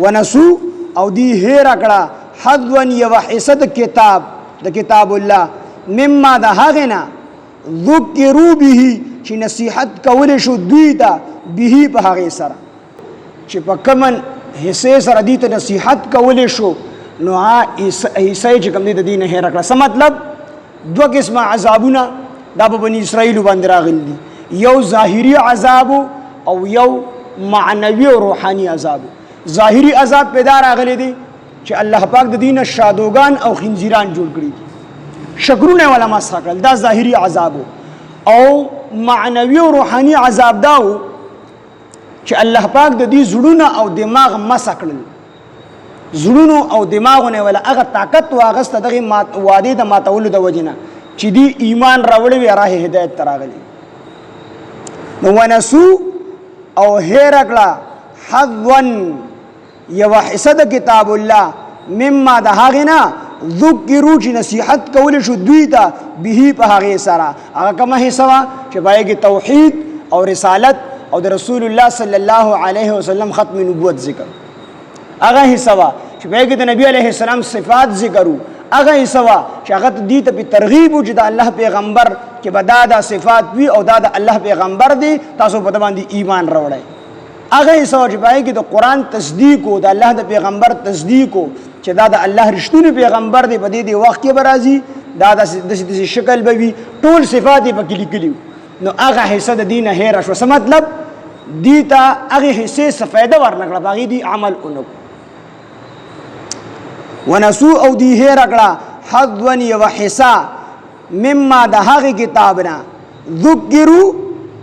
ونسو او دی هیر اکڑا حظون یو حصد کتاب دا کتاب اللہ مما دا حغنا ذکرو بیہی چی نصیحت کولشو دویتا بیہی پا حغی سر چی پا کمن حصے سر دیتا نصیحت کولشو نو حصے چی کم دیتا دین ہیر اکڑا سمطلب دو قسم عذابونا دا پا بنی اسرائیلو باندرا غل دی یو ظاہری عذابو او یو معنوی و روحانی عذابو ظاہری عذاب پیدا راغلی دی چې الله پاک د دین شادوغان او خنزیران جوړ کړي شکرونه ولا مسخ کړل دا ظاهری عذاب او معنوي او روحاني عذاب داو چې الله پاک د دې زړونه او دماغ مسخ کړل زړونو او دماغونه ولا هغه طاقت واغست دغه واده د ماتول د وجنه چې دی ایمان راوړي وی راه هدایت تراغلي نو ونسو او هرکلا حظن یو حصد کتاب اللہ مما دا حاغنا ذکرو چی نصیحت کولشو دویتا بیہی پا حاغی سارا آگا کما حصوا چی پائے گی توحید اور رسالت اور دا رسول اللہ صلی اللہ علیہ وسلم ختم نبوت ذکر آگا حصوا چی پائے گی دا نبی علیہ السلام صفات ذکرو آگا حصوا چی آگا دیتا پی ترغیبو چی دا اللہ پیغمبر چی با دادا صفات بھی او دادا اللہ پیغمبر دی تاسو پتبان دی ایمان روڑے اگه سوچ پای کې د قران تصدیق او د الله د پیغمبر تصدیق او چې دا د الله رښتونی پیغمبر دی په دې وخت کې برازي دا د شکل به وي ټول صفات په کې لیکلي نو هغه حصہ د دینه هیر شو څه مطلب دیتا هغه حصے څه فائدہ ورنکړه باغی دی عمل اونو ونسو او دی هیر کړه حظن یو حصہ مما د هغه کتابنا ذکرو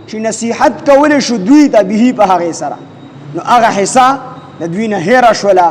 چې نصیحت کول شو دوی ته به په هغه سره نو هغه حصہ د دوی نه هیر شولا